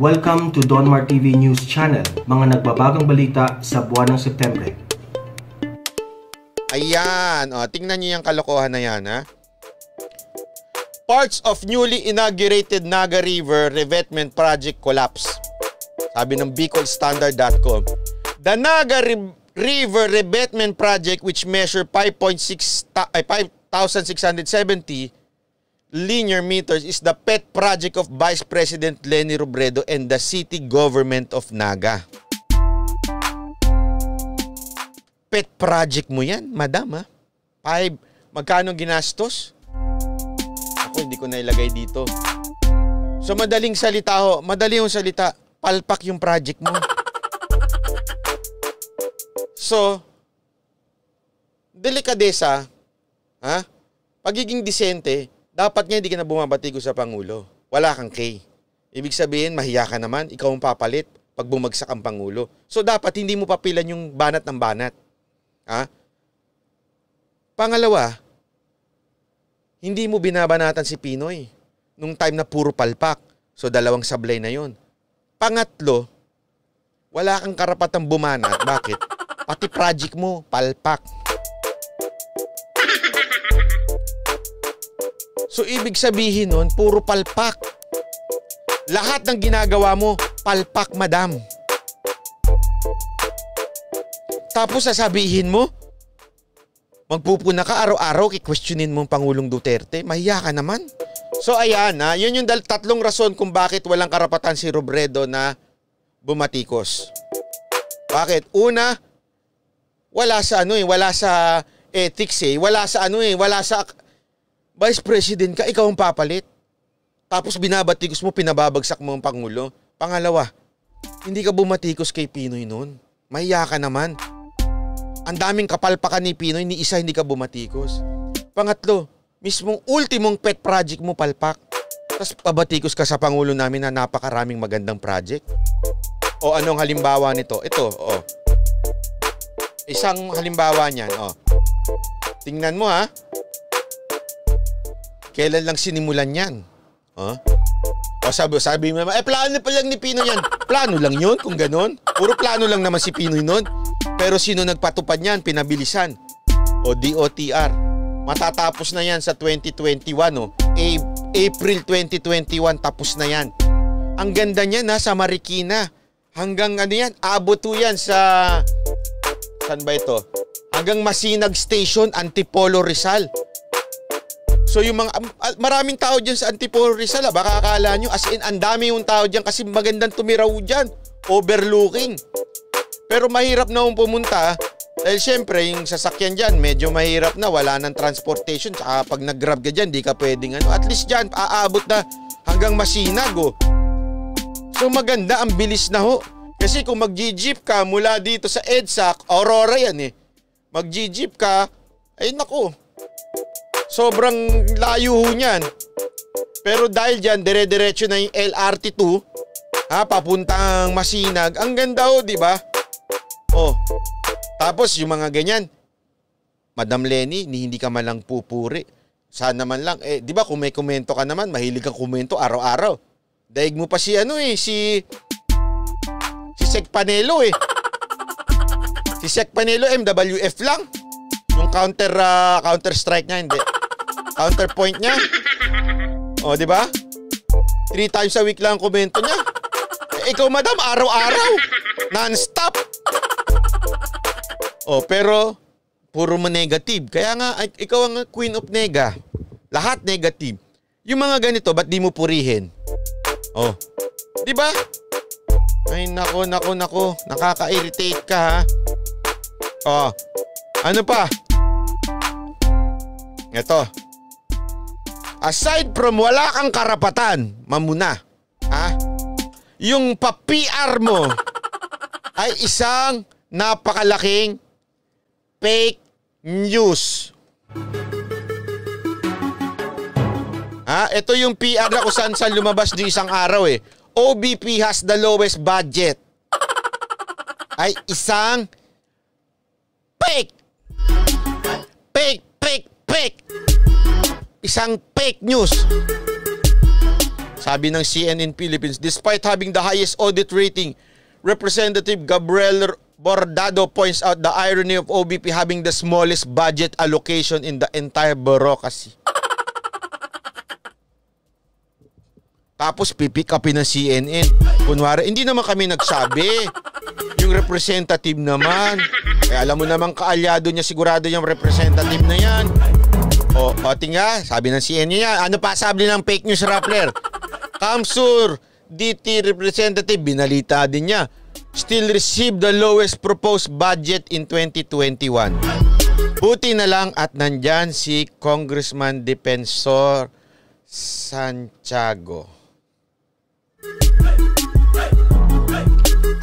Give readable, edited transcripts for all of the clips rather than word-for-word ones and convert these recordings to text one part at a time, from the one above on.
Welcome to Donmar TV News Channel, mga nagbabagang balita sa buwan ng Setyembre. Ayan, tingnan niyo yung kalokohan na yan, ha? Parts of newly inaugurated Naga River Revetment Project collapse. Sabi ng BicolStandard.com. The Naga River Revetment Project, which measure 5,670 linear meters, is the pet project of Vice President Leni Robredo and the city government of Naga. Pet project mo yan, madam, ha? Magkano ginastos? Ako, hindi ko nailagay dito. So, madaling salita ho. Madali yung salita. Palpak yung project mo. So, delikadesa, ha? Pagiging disente, dapat nga hindi ka na bumabatigo sa Pangulo. Wala kang K. Ibig sabihin, mahiya ka naman, ikaw ang papalit pag bumagsak ang Pangulo. So, dapat hindi mo papilan yung banat ng banat. Ha? Pangalawa, hindi mo binabanatan si Pinoy nung time na puro palpak. So, dalawang sablay na yon. Pangatlo, wala kang karapatang bumanat. Bakit? Pati project mo, palpak. So, ibig sabihin nun, puro palpak. Lahat ng ginagawa mo, palpak, madam. Tapos sasabihin mo, magpupuna ka araw-araw, kikwestiyonin mo ang Pangulong Duterte. Mahiya ka naman. So ayan, yun yung tatlong rason kung bakit walang karapatan si Robredo na bumatikos. Bakit? Una, wala sa wala sa ethics wala sa wala sa Vice President ka, ikaw ang papalit. Tapos binabatikos mo, pinababagsak mo ang Pangulo. Pangalawa, hindi ka bumatikos kay Pinoy noon. Mahiya ka naman. Ang daming kapalpakan ni Pinoy, ni isa hindi ka bumatikos. Pangatlo, mismong ultimong pet project mo palpak. Tapos pabatikos ka sa Pangulo namin na napakaraming magandang project. O anong halimbawa nito? Ito, isang halimbawa niyan, Tingnan mo, ha. Kailan lang sinimulan yan? Sabi mo naman, plano pa lang ni Pinoy yan. Plano lang yun kung ganon. Puro plano lang naman si Pinoy nun. Pero sino nagpatupad niyan? Pinabilisan. O DOTR. Matatapos na yan sa 2021. April 2021 tapos na yan. Ang ganda niyan, sa Marikina. Hanggang abot to yan sa... Saan ba ito? Hanggang Masinag Station, Antipolo, Rizal. So yung mga maraming tao diyan sa Antipolo, Rizal, baka akala nyo as in ang dami yung tao diyan kasi magandang tumiraw diyan, overlooking. Pero mahirap na yung pumunta dahil syempre yung sasakyan diyan medyo mahirap na, wala nang transportation. Saka pag nag-grab ka diyan, di ka pwedeng at least diyan aabot na hanggang Masinag. So maganda, ang bilis na ho. Kasi kung mag-jeep ka mula dito sa EDSA, Aurora yan mag-jeep ka, ay naku. Sobrang layo ho niyan. Pero dahil dyan, dire-diretso na yung LRT2, papuntang Masinag. Ang ganda ho, di ba? Tapos yung mga ganyan, Madam Leni, hindi ka man lang pupuri. Sana man lang, di ba kung may komento ka naman, mahilig kang komento araw-araw. Daig mo pa si Sec Panelo Si Sec Panelo, MWF lang. Yung counter strike niya, hindi. Counterpoint niya. Di ba? 3 times a week lang ang komento niya. Ikaw, madam, araw-araw. Non-stop. Pero puro mo negative. Kaya nga, ikaw ang queen of nega. Lahat negative. Yung mga ganito, ba't di mo purihin? Di ba? Ay, nako. Nakaka-irritate ka, ha? Ano pa? Ito. Aside from wala kang karapatan, mamuna, yung pa-PR mo ay isang napakalaking fake news. Ito yung PR na kung saan lumabas di isang araw OBP has the lowest budget. Ay isang fake. Isang fake news. Sabi ng CNN Philippines, despite having the highest audit rating, Representative Gabriel Bordado points out the irony of OBP having the smallest budget allocation in the entire bureaucracy. Tapos pipick upin ng CNN. Kunwari, hindi naman kami nagsabi. Yung representative naman. Alam mo naman kaalyado niya, sigurado yung representative na yan. O tinga, sabi ng CNN niya, ano pa sabi ng fake news rappler? Kamsur, DT representative, binalita din niya. Still received the lowest proposed budget in 2021. Buti na lang at nandyan si Congressman Defensor Santiago.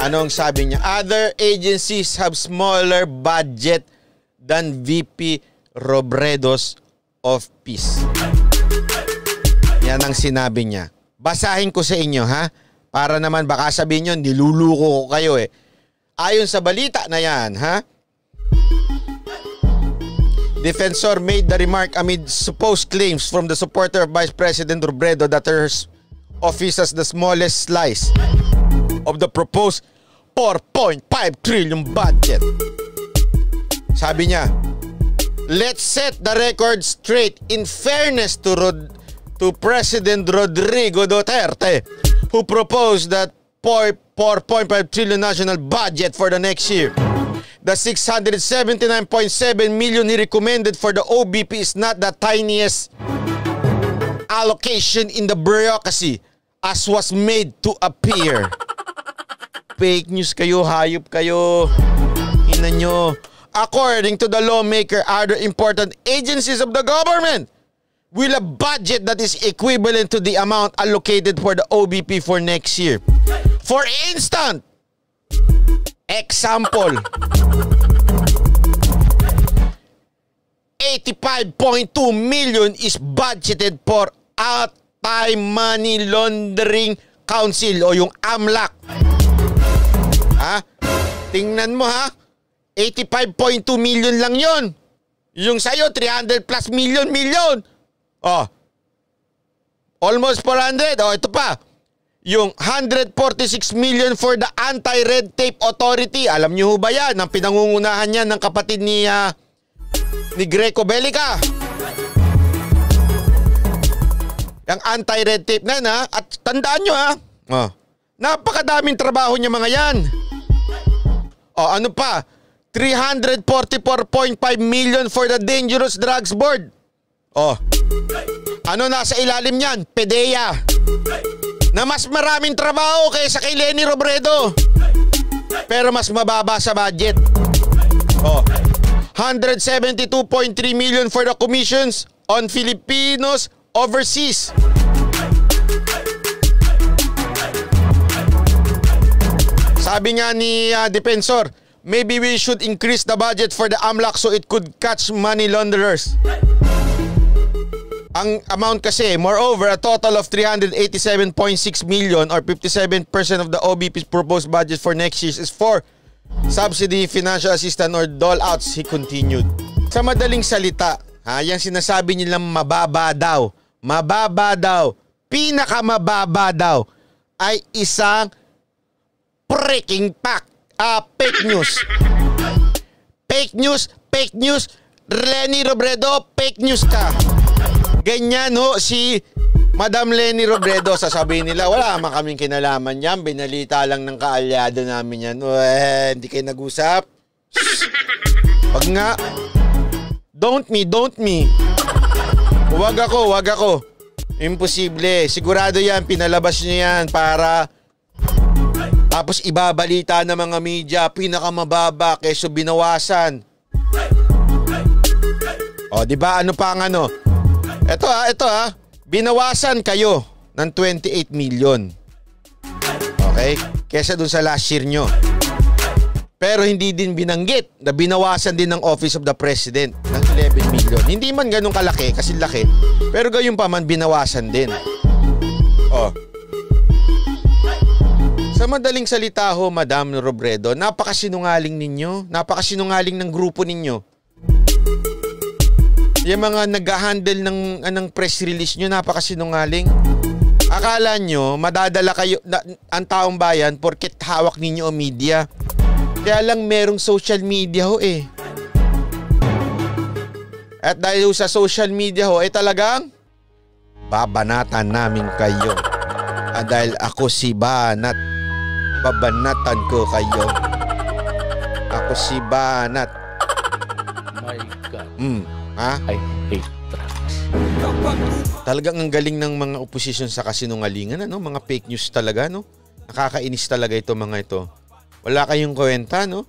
Anong sabi niya? Other agencies have smaller budget than VP Robredo's office. Yan ang sinabi niya. Basahin ko sa inyo ha. Para naman baka sabihin nyo, niluluko ko kayo eh. Ayon sa balita na yan ha. Defensor made the remark amid supposed claims from the supporter of Vice President Robredo that her office has the smallest slice of the proposed 4.5 trillion budget. Sabi niya, let's set the record straight in fairness to President Rodrigo Duterte, who proposed that 4.5 trillion national budget for the next year. The 679.7 million he recommended for the OBP is not the tiniest allocation in the bureaucracy as was made to appear. Fake news kayo, hayop kayo. Ina nyo. According to the lawmaker, other important agencies of the government will a budget that is equivalent to the amount allocated for the OBP for next year. For instance, example, 85.2 million is budgeted for Anti-Money Laundering Council o yung AMLAC. Ha? Tingnan mo ha. 85.2 million lang yon. Yung sa'yo, 300 plus million. Oh. Almost 400. Oh, ito pa. Yung 146 million for the Anti-Red Tape Authority. Alam niyo ho ba yan? Ang pinangungunahan niya ng kapatid ni Greco Bellica. Yung Anti-Red Tape na ha. At tandaan nyo ha. Oh. Napakadaming trabaho niya mga yan. O ano pa? 344.5 million for the Dangerous Drugs Board. O. Ano nasa ilalim niyan? PDEA. Na mas maraming trabaho kaysa kay Leni Robredo. Pero mas mababa sa budget. O. 172.3 million for the commissions on Filipinos overseas. Sabi nga ni Defensor, maybe we should increase the budget for the AMLAC so it could catch money launderers. Ang amount kasi, moreover, a total of 387.6 million or 57% of the OBP's proposed budget for next year is for subsidy, financial assistance or dole-outs, he continued. Sa madaling salita, yung sinasabi nilang mababa daw, pinakamababa daw, ay isang freaking fake news. Fake news. Leni Robredo, fake news ka. Ganyan ho si Madam Leni Robredo. Sasabihin nila, wala man kaming kinalaman yan. Binalita lang ng kaalyado namin yan. Hindi kayo nag-usap. Wag nga. Don't me. Wag ako. Imposible. Sigurado yan, pinalabas niyo yan para tapos ibabalita ng mga media, pinakamababa keso binawasan. O, di ba ano pa ang ano? Ito ha. Binawasan kayo ng 28 million. Okay? Kesa dun sa last year nyo. Pero hindi din binanggit na binawasan din ng Office of the President ng 11 million. Hindi man ganun kalaki, kasi laki. Pero gayon pa man, binawasan din. O. Sa madaling salita ho, Madam Robredo, napakasinungaling ninyo. Napakasinungaling ng grupo ninyo. Yung mga nag-handle ng press release nyo, napakasinungaling. Akala nyo, madadala kayo, ang taong bayan, porket hawak ninyo ang media. Kaya lang merong social media ho eh. At dahil sa social media ho, talagang babanatan namin kayo. Dahil ako si Banat, babanatan ko kayo. Ako si Banat. My God. Ha? I hate drugs. Talagang ang galing ng mga oposisyon sa kasinungalingan, ano? Mga fake news talaga, no? Nakakainis talaga ito, mga ito. Wala kayong kwenta, no?